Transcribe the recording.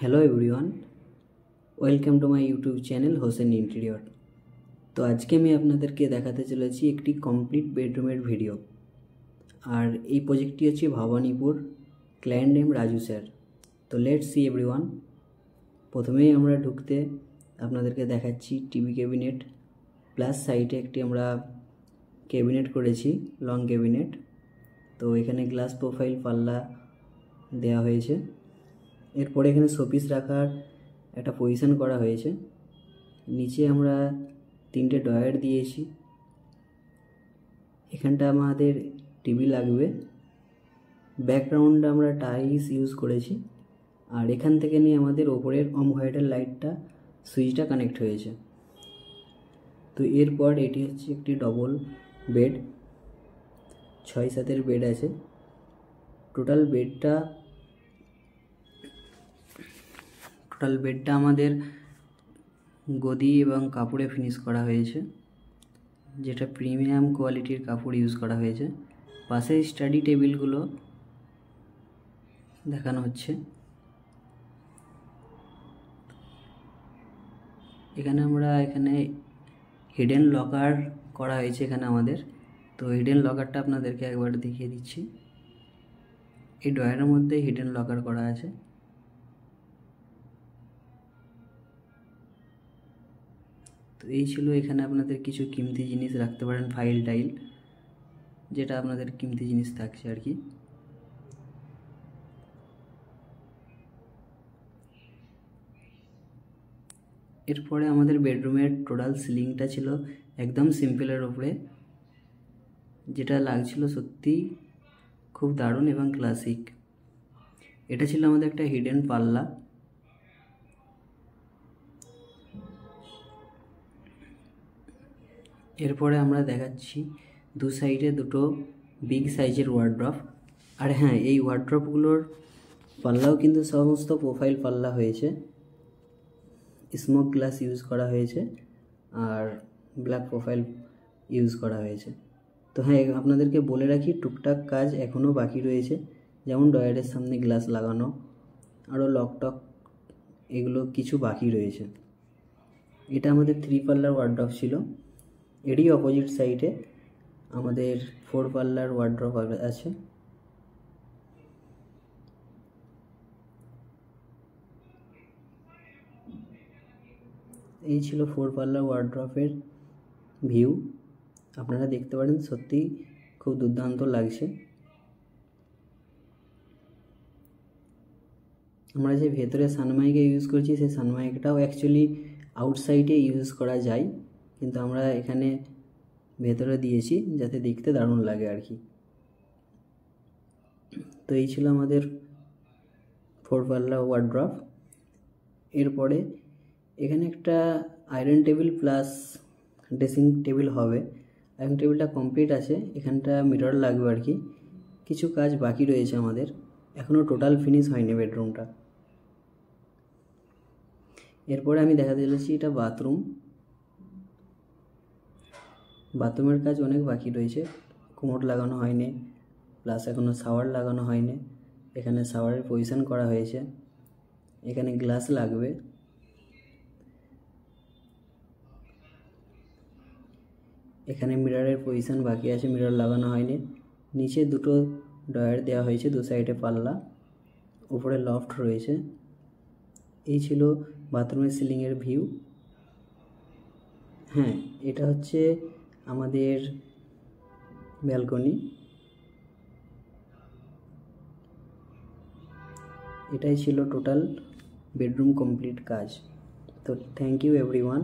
Hello everyone, welcome to my YouTube channel Hossain interior. তো আজকে আমি আপনাদেরকে দেখাতে চলেছি একটি কমপ্লিট বেডরুমের ভিডিও। আর এই প্রজেক্টটি হচ্ছে Bhabanipur, client name Raju sir. তো লেটস সি এভরিওয়ান। প্রথমেই আমরা ঢুকতে আপনাদেরকে দেখাচ্ছি টিভি ক্যাবিনেট প্লাস সাইডে একটি আমরা ক্যাবিনেট করেছি, লং ক্যাবিনেট। তো এখানে গ্লাস প্রোফাইল পাল্লা দেওয়া হয়েছে। এরপরে এখানে শোপিস রাখার একটা পজিশন করা হয়েছে। নিচে আমরা 3টে ড্রয়ার দিয়েছি। এখানটা আমাদের টিভি লাগবে। ব্যাকগ্রাউন্ডে আমরা টাইলস ইউজ করেছি। আর এখান থেকে নিয়ে আমাদের ওপরের অম হোয়াইটের লাইটটা সুইচটা কানেক্ট হয়েছে। তো এরপর এটি হচ্ছে একটি ডবল বেড, 6-7 বেড আছে। টোটাল বেডটা আমাদের গদি এবং কাপড়ে ফিনিশ করা হয়েছে, যেটা প্রিমিয়াম কোয়ালিটির কাপড় ইউজ করা হয়েছে। পাশে স্টাডি টেবিলগুলো দেখানো হচ্ছে। এখানে হিডেন লকার করা হয়েছে এখানে আমাদের। তো হিডেন লকারটা আপনাদেরকে একবার দেখিয়ে দিচ্ছি। এই ড্রয়ারের মধ্যে হিডেন লকার করা আছে। তো এই ছিল, এখানে আপনাদের কিছু কিমতি জিনিস রাখতে পারেন, ফাইল টাইল, যেটা আপনাদের কিমতি জিনিস থাকছে আর কি। এরপরে আমাদের বেডরুমের টোটাল সিলিংটা ছিল একদম সিম্পলের ওপরে, যেটা লাগছিল সত্যি খুব দারুণ এবং ক্লাসিক। এটা ছিল আমাদের একটা হিডেন পাল্লা। এরপরে আমরা দেখাচ্ছি দু সাইডে দুটো বিগ সাইজের ওয়ার্ড্রপ। আর হ্যাঁ, এই ওয়ার্ড্রপগুলোর পাল্লাও কিন্তু সমস্ত প্রোফাইল পাল্লা হয়েছে, স্মোক গ্লাস ইউজ করা হয়েছে আর ব্ল্যাক প্রোফাইল ইউজ করা হয়েছে। তো হ্যাঁ, আপনাদেরকে বলে রাখি টুকটাক কাজ এখনও বাকি রয়েছে, যেমন ডয়ারের সামনে গ্লাস লাগানো, আরও লকটক, এগুলো কিছু বাকি রয়েছে। এটা আমাদের 3 পাল্লার ওয়ার্ড্রপ ছিল। এরই অপোজিট সাইডে আমাদের 4 পাল্লার ওয়ার্ড্রপ আছে। এই ছিল 4 পাল্লার ওয়ার্ড্রপের ভিউ। আপনারা দেখতে পারেন, সত্যি খুব দুর্দান্ত লাগছে। আমরা যে ভেতরে সানমাইকা ইউজ করছি, সেই সানমাইকাটাও অ্যাকচুয়ালি আউটসাইডে ইউজ করা যায়, কিন্তু আমরা এখানে ভেতরে দিয়েছি যাতে দেখতে দারুণ লাগে আর কি। তো এই ছিল আমাদের 4 পাল্লা ওয়ার্ড্রপ। এরপরে এখানে একটা iron table plus dressing table হবে। আয়রন টেবিলটা কমপ্লিট আছে, এখানটা মিরর লাগবে আর কি। কিছু কাজ বাকি রয়েছে আমাদের, এখনও টোটাল ফিনিশ হয়নি বেডরুমটা। এরপরে আমি দেখাতে চলেছি এটা বাথরুমের কাজ অনেক বাকি রয়েছে। কোমোড লাগানো হয়নি, প্লাস এখনও শাওয়ার লাগানো হয়নি। এখানে শাওয়ারের পজিশন করা হয়েছে, এখানে গ্লাস লাগবে। এখানে মিররের পজিশন বাকি আছে, মিরর লাগানো হয়নি। নিচে দুটো ডয়ার দেওয়া হয়েছে, দু সাইডে পাল্লা, উপরে লফট রয়েছে। এই ছিল বাথরুমের সিলিংয়ের ভিউ। হ্যাঁ, এটা হচ্ছে আমাদের ব্যালকনি। এটাই ছিল টোটাল বেডরুম কমপ্লিট কাজ। তো থ্যাংক ইউ এভরিওয়ান।